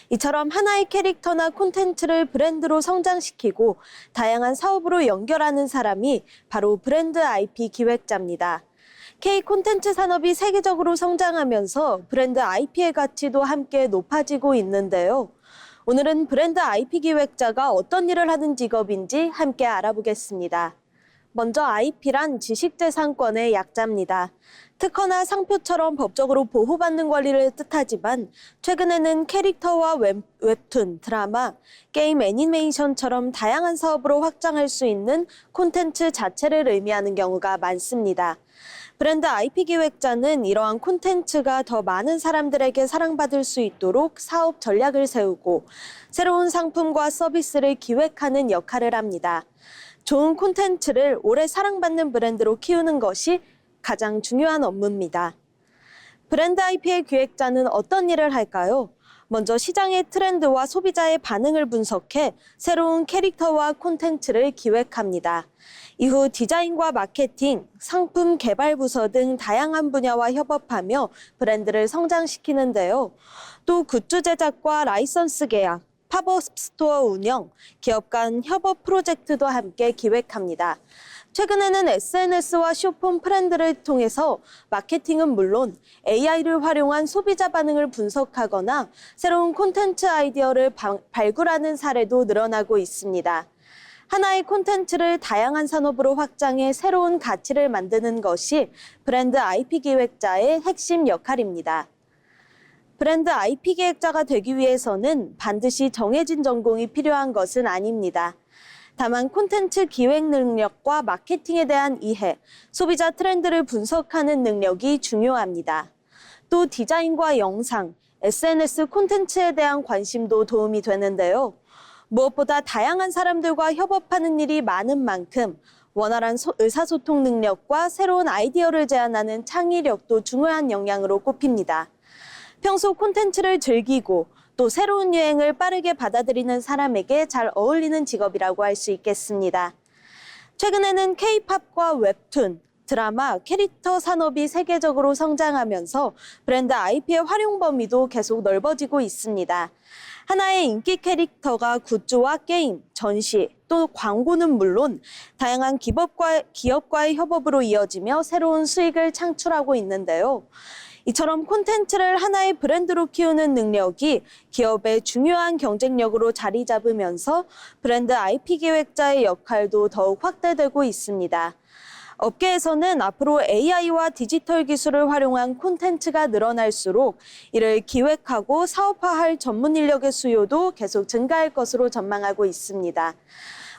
이처럼 하나의 캐릭터나 콘텐츠를 브랜드로 성장시키고 다양한 사업으로 연결하는 사람이 바로 브랜드 IP 기획자입니다. K 콘텐츠 산업이 세계적으로 성장하면서 브랜드 IP의 가치도 함께 높아지고 있는데요. 오늘은 브랜드 IP 기획자가 어떤 일을 하는 직업인지 함께 알아보겠습니다. 먼저 IP란 지식재산권의 약자입니다. 특허나 상표처럼 법적으로 보호받는 권리를 뜻하지만 최근에는 캐릭터와 웹툰, 드라마, 게임 애니메이션처럼 다양한 사업으로 확장할 수 있는 콘텐츠 자체를 의미하는 경우가 많습니다. 브랜드 IP 기획자는 이러한 콘텐츠가 더 많은 사람들에게 사랑받을 수 있도록 사업 전략을 세우고 새로운 상품과 서비스를 기획하는 역할을 합니다. 좋은 콘텐츠를 오래 사랑받는 브랜드로 키우는 것이 가장 중요한 업무입니다. 브랜드 IP의 기획자는 어떤 일을 할까요? 먼저 시장의 트렌드와 소비자의 반응을 분석해 새로운 캐릭터와 콘텐츠를 기획합니다. 이후 디자인과 마케팅, 상품 개발 부서 등 다양한 분야와 협업하며 브랜드를 성장시키는데요. 또 굿즈 제작과 라이선스 계약, 팝업 스토어 운영, 기업 간 협업 프로젝트도 함께 기획합니다. 최근에는 SNS와 쇼폼 트렌드를 통해서 마케팅은 물론 AI를 활용한 소비자 반응을 분석하거나 새로운 콘텐츠 아이디어를 발굴하는 사례도 늘어나고 있습니다. 하나의 콘텐츠를 다양한 산업으로 확장해 새로운 가치를 만드는 것이 브랜드 IP 기획자의 핵심 역할입니다. 브랜드 IP 기획자가 되기 위해서는 반드시 정해진 전공이 필요한 것은 아닙니다. 다만 콘텐츠 기획 능력과 마케팅에 대한 이해, 소비자 트렌드를 분석하는 능력이 중요합니다. 또 디자인과 영상, SNS 콘텐츠에 대한 관심도 도움이 되는데요. 무엇보다 다양한 사람들과 협업하는 일이 많은 만큼 원활한 의사소통 능력과 새로운 아이디어를 제안하는 창의력도 중요한 역량으로 꼽힙니다. 평소 콘텐츠를 즐기고 또 새로운 유행을 빠르게 받아들이는 사람에게 잘 어울리는 직업이라고 할 수 있겠습니다. 최근에는 K-팝과 웹툰, 드라마, 캐릭터 산업이 세계적으로 성장하면서 브랜드 IP의 활용 범위도 계속 넓어지고 있습니다. 하나의 인기 캐릭터가 굿즈와 게임, 전시, 또 광고는 물론 다양한 기업과의 협업으로 이어지며 새로운 수익을 창출하고 있는데요. 이처럼 콘텐츠를 하나의 브랜드로 키우는 능력이 기업의 중요한 경쟁력으로 자리 잡으면서 브랜드 IP 기획자의 역할도 더욱 확대되고 있습니다. 업계에서는 앞으로 AI와 디지털 기술을 활용한 콘텐츠가 늘어날수록 이를 기획하고 사업화할 전문 인력의 수요도 계속 증가할 것으로 전망하고 있습니다.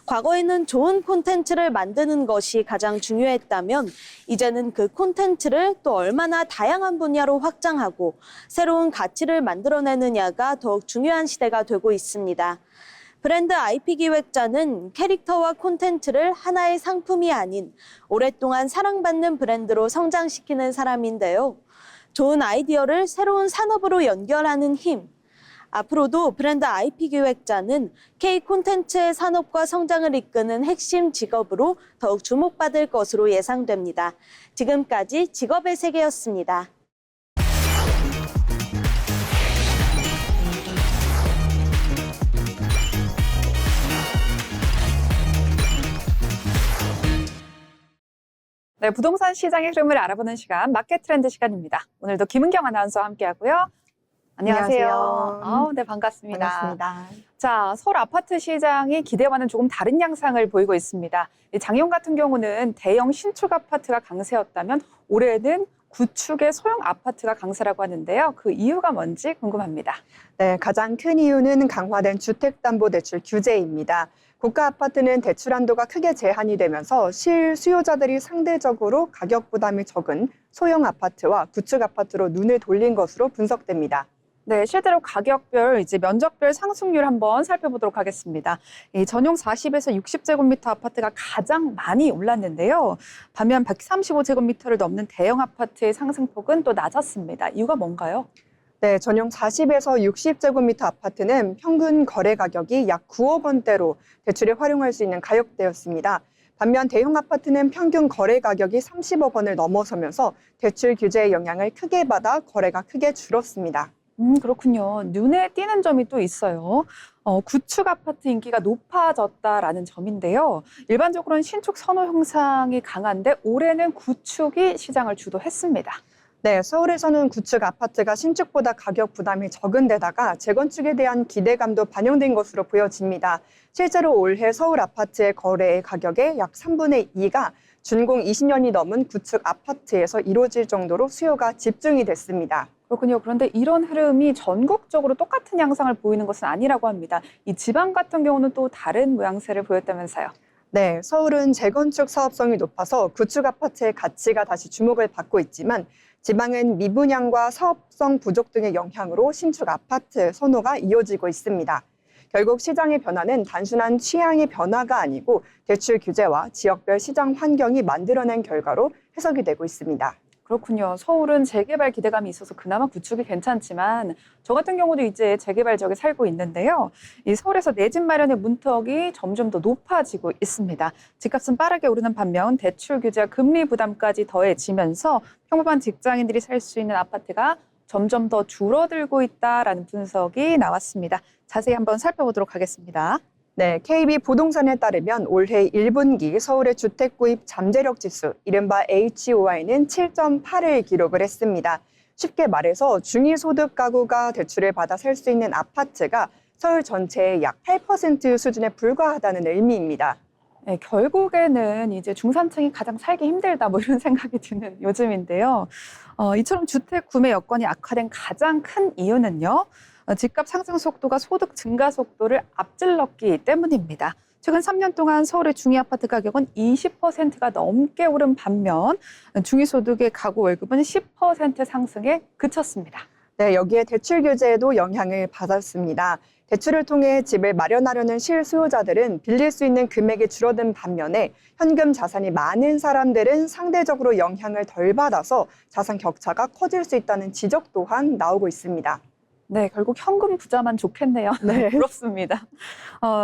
과거에는 좋은 콘텐츠를 만드는 것이 가장 중요했다면 이제는 그 콘텐츠를 또 얼마나 다양한 분야로 확장하고 새로운 가치를 만들어내느냐가 더욱 중요한 시대가 되고 있습니다. 브랜드 IP 기획자는 캐릭터와 콘텐츠를 하나의 상품이 아닌 오랫동안 사랑받는 브랜드로 성장시키는 사람인데요. 좋은 아이디어를 새로운 산업으로 연결하는 힘. 앞으로도 브랜드 IP 기획자는 K 콘텐츠의 산업과 성장을 이끄는 핵심 직업으로 더욱 주목받을 것으로 예상됩니다. 지금까지 직업의 세계였습니다. 네, 부동산 시장의 흐름을 알아보는 시간, 마켓 트렌드 시간입니다. 오늘도 김은경 아나운서와 함께하고요. 안녕하세요. 안녕하세요. 네, 반갑습니다. 반갑습니다. 자, 서울 아파트 시장이 기대와는 조금 다른 양상을 보이고 있습니다. 작년 같은 경우는 대형 신축 아파트가 강세였다면 올해는 구축의 소형 아파트가 강세라고 하는데요. 그 이유가 뭔지 궁금합니다. 네, 가장 큰 이유는 강화된 주택담보대출 규제입니다. 고가 아파트는 대출 한도가 크게 제한이 되면서 실수요자들이 상대적으로 가격 부담이 적은 소형 아파트와 구축 아파트로 눈을 돌린 것으로 분석됩니다. 네, 실제로 가격별, 면적별 상승률 한번 살펴보도록 하겠습니다. 이 전용 40에서 60제곱미터 아파트가 가장 많이 올랐는데요. 반면 135제곱미터를 넘는 대형 아파트의 상승폭은 또 낮았습니다. 이유가 뭔가요? 네, 전용 40에서 60제곱미터 아파트는 평균 거래 가격이 약 9억 원대로 대출에 활용할 수 있는 가격대였습니다. 반면 대형 아파트는 평균 거래 가격이 30억 원을 넘어서면서 대출 규제의 영향을 크게 받아 거래가 크게 줄었습니다. 그렇군요. 눈에 띄는 점이 또 있어요. 구축 아파트 인기가 높아졌다라는 점인데요. 일반적으로는 신축 선호 형상이 강한데 올해는 구축이 시장을 주도했습니다. 네, 서울에서는 구축 아파트가 신축보다 가격 부담이 적은 데다가 재건축에 대한 기대감도 반영된 것으로 보여집니다. 실제로 올해 서울 아파트의 거래 가격의 약 3분의 2가 준공 20년이 넘은 구축 아파트에서 이루어질 정도로 수요가 집중이 됐습니다. 그렇군요. 그런데 이런 흐름이 전국적으로 똑같은 양상을 보이는 것은 아니라고 합니다. 이 지방 같은 경우는 또 다른 모양새를 보였다면서요. 네, 서울은 재건축 사업성이 높아서 구축 아파트의 가치가 다시 주목을 받고 있지만 지방은 미분양과 사업성 부족 등의 영향으로 신축 아파트 선호가 이어지고 있습니다. 결국 시장의 변화는 단순한 취향의 변화가 아니고 대출 규제와 지역별 시장 환경이 만들어낸 결과로 해석이 되고 있습니다. 그렇군요. 서울은 재개발 기대감이 있어서 그나마 구축이 괜찮지만 저 같은 경우도 이제 재개발 지역에 살고 있는데요. 이 서울에서 내 집 마련의 문턱이 점점 더 높아지고 있습니다. 집값은 빠르게 오르는 반면 대출 규제와 금리 부담까지 더해지면서 평범한 직장인들이 살 수 있는 아파트가 점점 더 줄어들고 있다라는 분석이 나왔습니다. 자세히 한번 살펴보도록 하겠습니다. 네, KB 부동산에 따르면 올해 1분기 서울의 주택 구입 잠재력 지수, 이른바 HOI는 7.8을 기록을 했습니다. 쉽게 말해서 중위소득 가구가 대출을 받아 살 수 있는 아파트가 서울 전체의 약 8% 수준에 불과하다는 의미입니다. 네, 결국에는 이제 중산층이 가장 살기 힘들다 뭐 이런 생각이 드는 요즘인데요. 이처럼 주택 구매 여건이 악화된 가장 큰 이유는요. 집값 상승 속도가 소득 증가 속도를 앞질렀기 때문입니다. 최근 3년 동안 서울의 중위아파트 가격은 20%가 넘게 오른 반면 중위소득의 가구 월급은 10% 상승에 그쳤습니다. 네, 여기에 대출 규제에도 영향을 받았습니다. 대출을 통해 집을 마련하려는 실수요자들은 빌릴 수 있는 금액이 줄어든 반면에 현금 자산이 많은 사람들은 상대적으로 영향을 덜 받아서 자산 격차가 커질 수 있다는 지적 또한 나오고 있습니다. 네, 결국 현금 부자만 좋겠네요. 네. 부럽습니다.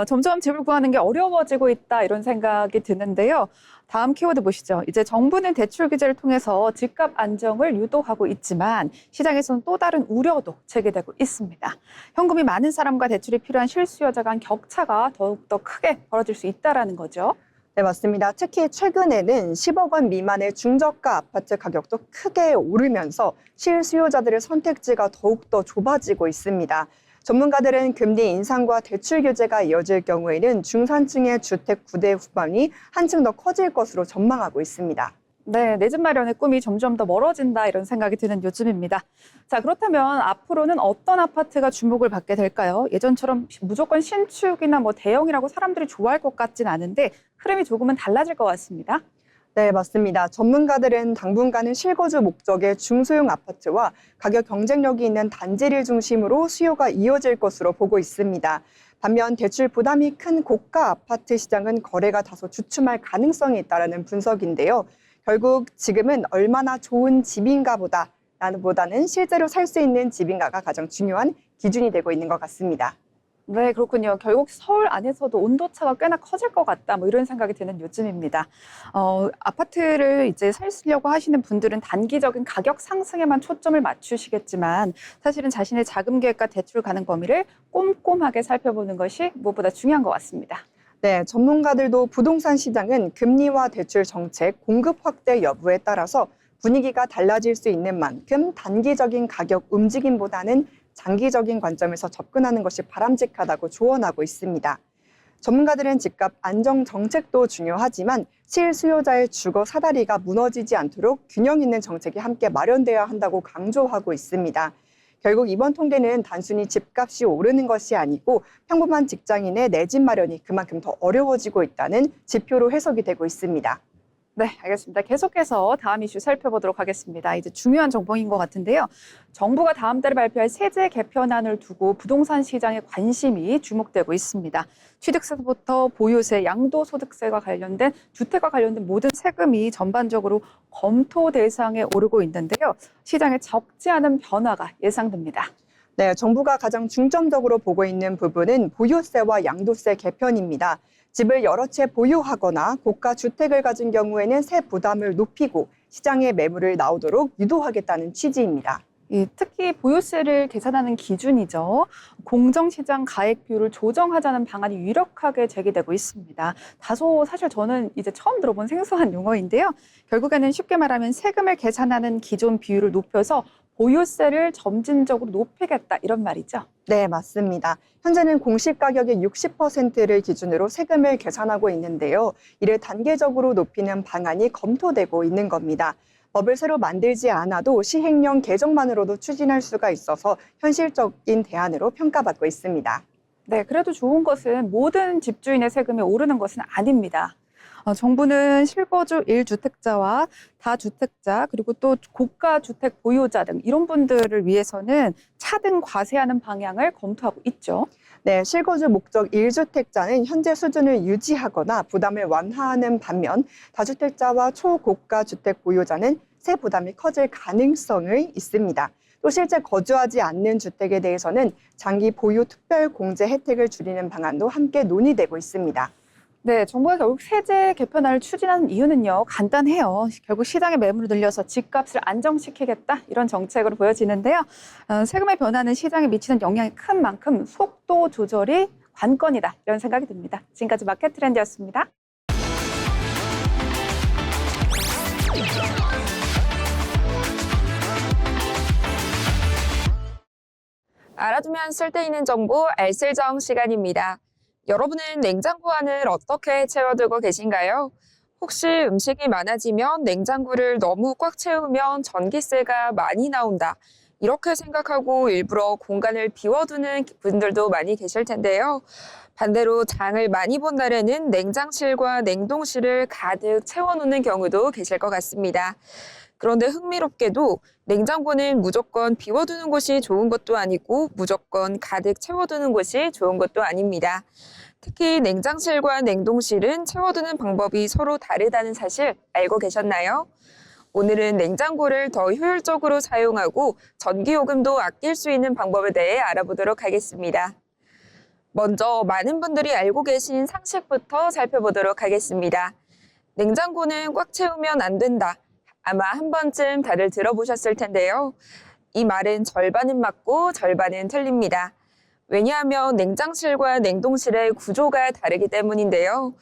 점점 집을 구하는 게 어려워지고 있다 이런 생각이 드는데요. 다음 키워드 보시죠. 이제 정부는 대출 규제를 통해서 집값 안정을 유도하고 있지만 시장에서는 또 다른 우려도 제기되고 있습니다. 현금이 많은 사람과 대출이 필요한 실수요자 간 격차가 더욱더 크게 벌어질 수 있다는 거죠. 네, 맞습니다. 특히 최근에는 10억 원 미만의 중저가 아파트 가격도 크게 오르면서 실수요자들의 선택지가 더욱더 좁아지고 있습니다. 전문가들은 금리 인상과 대출 규제가 이어질 경우에는 중산층의 주택 구대 후반이 한층 더 커질 것으로 전망하고 있습니다. 네, 내 집 마련의 꿈이 점점 더 멀어진다 이런 생각이 드는 요즘입니다. 자, 그렇다면 앞으로는 어떤 아파트가 주목을 받게 될까요? 예전처럼 무조건 신축이나 대형이라고 사람들이 좋아할 것 같진 않은데 흐름이 조금은 달라질 것 같습니다. 네, 맞습니다. 전문가들은 당분간은 실거주 목적의 중소형 아파트와 가격 경쟁력이 있는 단지를 중심으로 수요가 이어질 것으로 보고 있습니다. 반면 대출 부담이 큰 고가 아파트 시장은 거래가 다소 주춤할 가능성이 있다는 분석인데요. 결국 지금은 얼마나 좋은 집인가 보다는 실제로 살 수 있는 집인가가 가장 중요한 기준이 되고 있는 것 같습니다. 네, 그렇군요. 결국 서울 안에서도 온도차가 꽤나 커질 것 같다. 이런 생각이 드는 요즘입니다. 아파트를 이제 사시려고 하시는 분들은 단기적인 가격 상승에만 초점을 맞추시겠지만 사실은 자신의 자금 계획과 대출 가능 범위를 꼼꼼하게 살펴보는 것이 무엇보다 중요한 것 같습니다. 네, 전문가들도 부동산 시장은 금리와 대출 정책, 공급 확대 여부에 따라서 분위기가 달라질 수 있는 만큼 단기적인 가격 움직임보다는 장기적인 관점에서 접근하는 것이 바람직하다고 조언하고 있습니다. 전문가들은 집값 안정 정책도 중요하지만 실수요자의 주거 사다리가 무너지지 않도록 균형 있는 정책이 함께 마련돼야 한다고 강조하고 있습니다. 결국 이번 통계는 단순히 집값이 오르는 것이 아니고 평범한 직장인의 내 집 마련이 그만큼 더 어려워지고 있다는 지표로 해석이 되고 있습니다. 네, 알겠습니다. 계속해서 다음 이슈 살펴보도록 하겠습니다. 이제 중요한 정보인 것 같은데요. 정부가 다음 달에 발표할 세제 개편안을 두고 부동산 시장에 관심이 주목되고 있습니다. 취득세부터 보유세, 양도소득세와 관련된 주택과 관련된 모든 세금이 전반적으로 검토 대상에 오르고 있는데요. 시장에 적지 않은 변화가 예상됩니다. 네, 정부가 가장 중점적으로 보고 있는 부분은 보유세와 양도세 개편입니다. 집을 여러 채 보유하거나 고가 주택을 가진 경우에는 세 부담을 높이고 시장에 매물을 나오도록 유도하겠다는 취지입니다. 특히 보유세를 계산하는 기준이죠. 공정시장 가액 비율을 조정하자는 방안이 유력하게 제기되고 있습니다. 다소 사실 저는 이제 처음 들어본 생소한 용어인데요. 결국에는 쉽게 말하면 세금을 계산하는 기존 비율을 높여서 보유세를 점진적으로 높이겠다 이런 말이죠. 네, 맞습니다. 현재는 공시 가격의 60%를 기준으로 세금을 계산하고 있는데요. 이를 단계적으로 높이는 방안이 검토되고 있는 겁니다. 법을 새로 만들지 않아도 시행령 개정만으로도 추진할 수가 있어서 현실적인 대안으로 평가받고 있습니다. 네, 그래도 좋은 것은 모든 집주인의 세금이 오르는 것은 아닙니다. 정부는 실거주 1주택자와 다주택자 그리고 또 고가 주택 보유자 등 이런 분들을 위해서는 차등 과세하는 방향을 검토하고 있죠. 네, 실거주 목적 1주택자는 현재 수준을 유지하거나 부담을 완화하는 반면 다주택자와 초고가 주택 보유자는 세 부담이 커질 가능성이 있습니다. 또 실제 거주하지 않는 주택에 대해서는 장기 보유 특별 공제 혜택을 줄이는 방안도 함께 논의되고 있습니다. 네, 정부가 결국 세제 개편안을 추진하는 이유는요, 간단해요. 결국 시장의 매물을 늘려서 집값을 안정시키겠다 이런 정책으로 보여지는데요. 세금의 변화는 시장에 미치는 영향이 큰 만큼 속도 조절이 관건이다 이런 생각이 듭니다. 지금까지 마켓 트렌드였습니다. 알아두면 쓸데있는 정보 알쓸정 시간입니다. 여러분은 냉장고 안을 어떻게 채워두고 계신가요? 혹시 음식이 많아지면 냉장고를 너무 꽉 채우면 전기세가 많이 나온다. 이렇게 생각하고 일부러 공간을 비워두는 분들도 많이 계실 텐데요. 반대로 장을 많이 본 날에는 냉장실과 냉동실을 가득 채워놓는 경우도 계실 것 같습니다. 그런데 흥미롭게도 냉장고는 무조건 비워두는 곳이 좋은 것도 아니고 무조건 가득 채워두는 곳이 좋은 것도 아닙니다. 특히 냉장실과 냉동실은 채워두는 방법이 서로 다르다는 사실 알고 계셨나요? 오늘은 냉장고를 더 효율적으로 사용하고 전기요금도 아낄 수 있는 방법에 대해 알아보도록 하겠습니다. 먼저 많은 분들이 알고 계신 상식부터 살펴보도록 하겠습니다. 냉장고는 꽉 채우면 안 된다. 아마 한 번쯤 다들 들어보셨을 텐데요. 이 말은 절반은 맞고 절반은 틀립니다. 왜냐하면 냉장실과 냉동실의 구조가 다르기 때문인데요.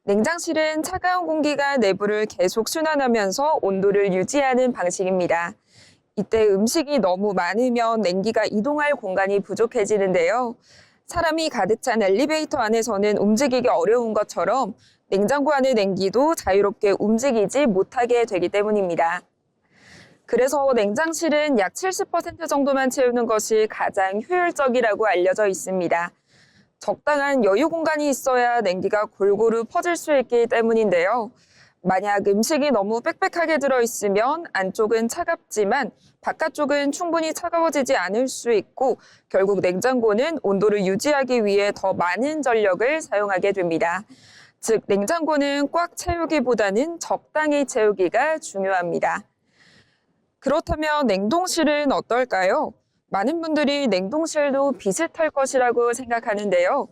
냉장실은 차가운 공기가 내부를 계속 순환하면서 온도를 유지하는 방식입니다. 이때 음식이 너무 많으면 냉기가 이동할 공간이 부족해지는데요. 사람이 가득 찬 엘리베이터 안에서는 움직이기 어려운 것처럼 냉장고 안의 냉기도 자유롭게 움직이지 못하게 되기 때문입니다. 그래서 냉장실은 약 70% 정도만 채우는 것이 가장 효율적이라고 알려져 있습니다. 적당한 여유 공간이 있어야 냉기가 골고루 퍼질 수 있기 때문인데요. 만약 음식이 너무 빽빽하게 들어있으면 안쪽은 차갑지만 바깥쪽은 충분히 차가워지지 않을 수 있고 결국 냉장고는 온도를 유지하기 위해 더 많은 전력을 사용하게 됩니다. 즉, 냉장고는 꽉 채우기보다는 적당히 채우기가 중요합니다. 그렇다면 냉동실은 어떨까요? 많은 분들이 냉동실도 비슷할 것이라고 생각하는데요.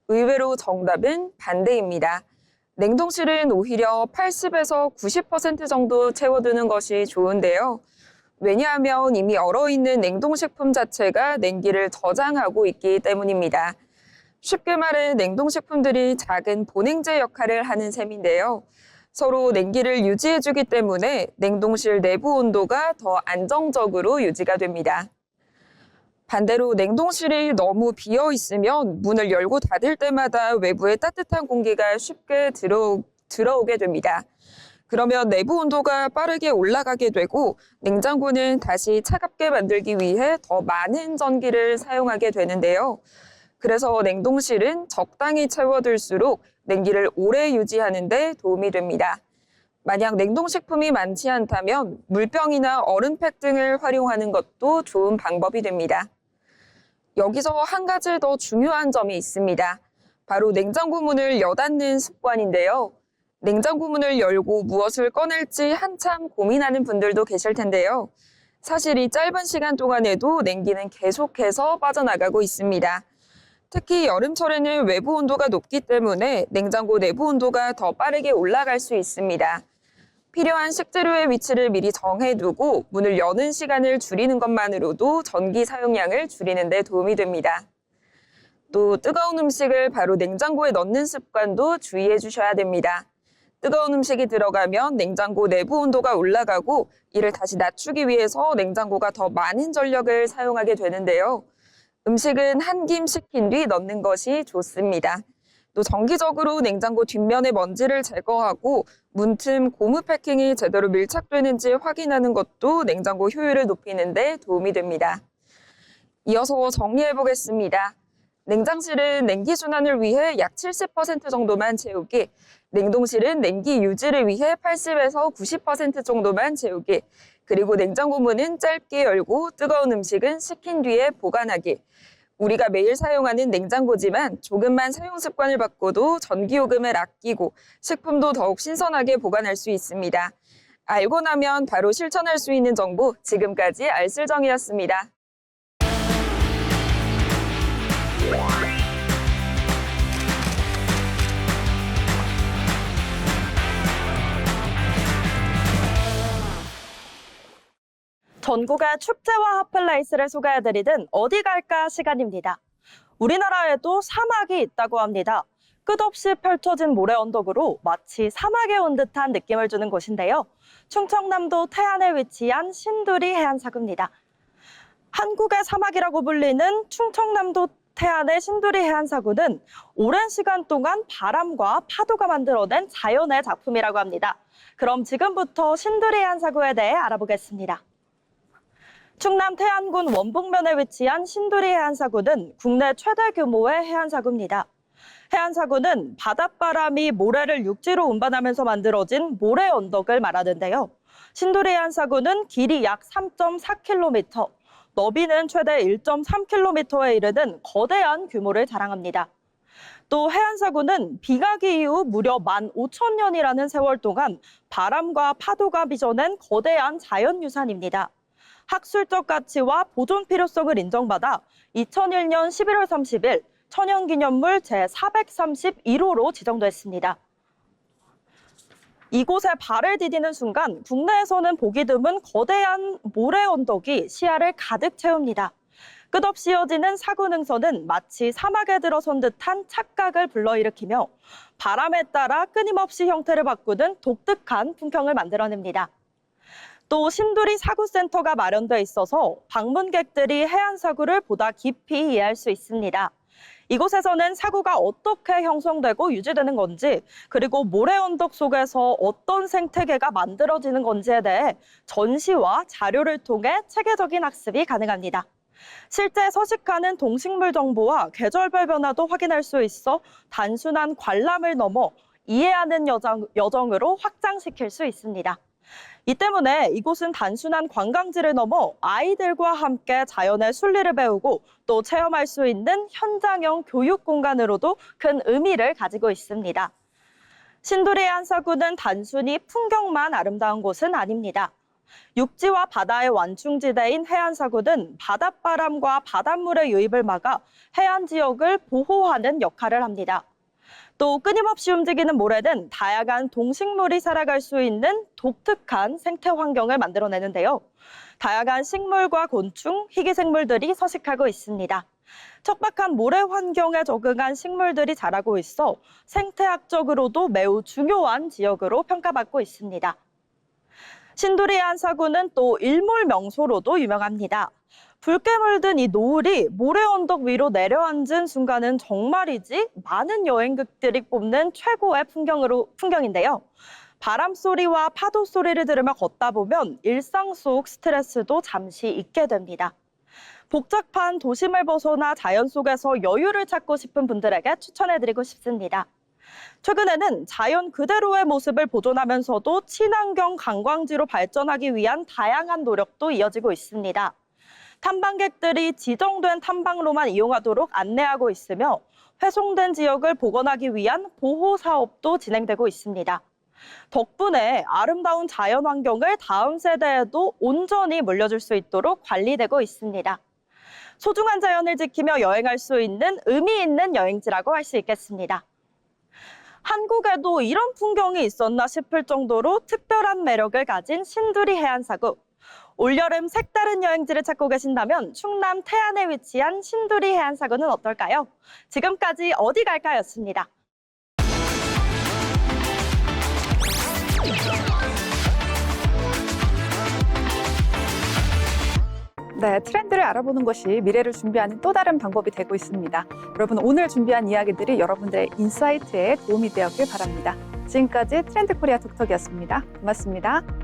의외로 정답은 반대입니다. 냉동실은 오히려 80에서 90% 정도 채워두는 것이 좋은데요. 왜냐하면 이미 얼어있는 냉동식품 자체가 냉기를 저장하고 있기 때문입니다. 쉽게 말해 냉동식품들이 작은 보냉제 역할을 하는 셈인데요. 서로 냉기를 유지해주기 때문에 냉동실 내부 온도가 더 안정적으로 유지가 됩니다. 반대로 냉동실이 너무 비어 있으면 문을 열고 닫을 때마다 외부에 따뜻한 공기가 쉽게 들어오게 됩니다. 그러면 내부 온도가 빠르게 올라가게 되고 냉장고는 다시 차갑게 만들기 위해 더 많은 전기를 사용하게 되는데요. 그래서 냉동실은 적당히 채워둘수록 냉기를 오래 유지하는 데 도움이 됩니다. 만약 냉동식품이 많지 않다면 물병이나 얼음팩 등을 활용하는 것도 좋은 방법이 됩니다. 여기서 한 가지 더 중요한 점이 있습니다. 바로 냉장고 문을 여닫는 습관인데요. 냉장고 문을 열고 무엇을 꺼낼지 한참 고민하는 분들도 계실 텐데요. 사실 이 짧은 시간 동안에도 냉기는 계속해서 빠져나가고 있습니다. 특히 여름철에는 외부 온도가 높기 때문에 냉장고 내부 온도가 더 빠르게 올라갈 수 있습니다. 필요한 식재료의 위치를 미리 정해두고 문을 여는 시간을 줄이는 것만으로도 전기 사용량을 줄이는 데 도움이 됩니다. 또 뜨거운 음식을 바로 냉장고에 넣는 습관도 주의해 주셔야 됩니다. 뜨거운 음식이 들어가면 냉장고 내부 온도가 올라가고 이를 다시 낮추기 위해서 냉장고가 더 많은 전력을 사용하게 되는데요. 음식은 한 김 식힌 뒤 넣는 것이 좋습니다. 또 정기적으로 냉장고 뒷면의 먼지를 제거하고 문틈 고무 패킹이 제대로 밀착되는지 확인하는 것도 냉장고 효율을 높이는 데 도움이 됩니다. 이어서 정리해 보겠습니다. 냉장실은 냉기 순환을 위해 약 70% 정도만 채우기, 냉동실은 냉기 유지를 위해 80에서 90% 정도만 채우기, 그리고 냉장고 문은 짧게 열고 뜨거운 음식은 식힌 뒤에 보관하기. 우리가 매일 사용하는 냉장고지만 조금만 사용 습관을 바꿔도 전기요금을 아끼고 식품도 더욱 신선하게 보관할 수 있습니다. 알고 나면 바로 실천할 수 있는 정보, 지금까지 알쓸정이었습니다. 전국의 축제와 핫플레이스를 소개해드리는 어디 갈까 시간입니다. 우리나라에도 사막이 있다고 합니다. 끝없이 펼쳐진 모래 언덕으로 마치 사막에 온 듯한 느낌을 주는 곳인데요. 충청남도 태안에 위치한 신두리 해안사구입니다. 한국의 사막이라고 불리는 충청남도 태안의 신두리 해안사구는 오랜 시간 동안 바람과 파도가 만들어낸 자연의 작품이라고 합니다. 그럼 지금부터 신두리 해안사구에 대해 알아보겠습니다. 충남 태안군 원북면에 위치한 신두리 해안사구는 국내 최대 규모의 해안사구입니다. 해안사구는 바닷바람이 모래를 육지로 운반하면서 만들어진 모래 언덕을 말하는데요. 신두리 해안사구는 길이 약 3.4km, 너비는 최대 1.3km에 이르는 거대한 규모를 자랑합니다. 또 해안사고는 비가기 이후 무려 15,000년이라는 세월 동안 바람과 파도가 빚어낸 거대한 자연유산입니다. 학술적 가치와 보존 필요성을 인정받아 2001년 11월 30일 천연기념물 제431호로 지정됐습니다. 이곳에 발을 디디는 순간 국내에서는 보기 드문 거대한 모래 언덕이 시야를 가득 채웁니다. 끝없이 이어지는 사구 능선은 마치 사막에 들어선 듯한 착각을 불러일으키며 바람에 따라 끊임없이 형태를 바꾸는 독특한 풍경을 만들어냅니다. 또 신두리 사구센터가 마련돼 있어서 방문객들이 해안사구를 보다 깊이 이해할 수 있습니다. 이곳에서는 사구가 어떻게 형성되고 유지되는 건지, 그리고 모래 언덕 속에서 어떤 생태계가 만들어지는 건지에 대해 전시와 자료를 통해 체계적인 학습이 가능합니다. 실제 서식하는 동식물 정보와 계절별 변화도 확인할 수 있어 단순한 관람을 넘어 이해하는 여정으로 확장시킬 수 있습니다. 이 때문에 이곳은 단순한 관광지를 넘어 아이들과 함께 자연의 순리를 배우고 또 체험할 수 있는 현장형 교육 공간으로도 큰 의미를 가지고 있습니다. 신두리 해안사구는 단순히 풍경만 아름다운 곳은 아닙니다. 육지와 바다의 완충지대인 해안사구는 바닷바람과 바닷물의 유입을 막아 해안 지역을 보호하는 역할을 합니다. 또 끊임없이 움직이는 모래는 다양한 동식물이 살아갈 수 있는 독특한 생태 환경을 만들어내는데요. 다양한 식물과 곤충, 희귀생물들이 서식하고 있습니다. 척박한 모래 환경에 적응한 식물들이 자라고 있어 생태학적으로도 매우 중요한 지역으로 평가받고 있습니다. 신두리 해안사구는 또 일몰 명소로도 유명합니다. 붉게 물든 이 노을이 모래 언덕 위로 내려앉은 순간은 정말이지 많은 여행객들이 꼽는 최고의 풍경인데요. 바람 소리와 파도 소리를 들으며 걷다 보면 일상 속 스트레스도 잠시 잊게 됩니다. 복잡한 도심을 벗어나 자연 속에서 여유를 찾고 싶은 분들에게 추천해드리고 싶습니다. 최근에는 자연 그대로의 모습을 보존하면서도 친환경 관광지로 발전하기 위한 다양한 노력도 이어지고 있습니다. 탐방객들이 지정된 탐방로만 이용하도록 안내하고 있으며 훼손된 지역을 복원하기 위한 보호 사업도 진행되고 있습니다. 덕분에 아름다운 자연 환경을 다음 세대에도 온전히 물려줄 수 있도록 관리되고 있습니다. 소중한 자연을 지키며 여행할 수 있는 의미 있는 여행지라고 할 수 있겠습니다. 한국에도 이런 풍경이 있었나 싶을 정도로 특별한 매력을 가진 신두리 해안사구. 올여름 색다른 여행지를 찾고 계신다면 충남 태안에 위치한 신두리 해안사구는 어떨까요? 지금까지 어디 갈까였습니다. 네, 트렌드를 알아보는 것이 미래를 준비하는 또 다른 방법이 되고 있습니다. 여러분, 오늘 준비한 이야기들이 여러분들의 인사이트에 도움이 되었길 바랍니다. 지금까지 트렌드 코리아 톡톡이었습니다. 고맙습니다.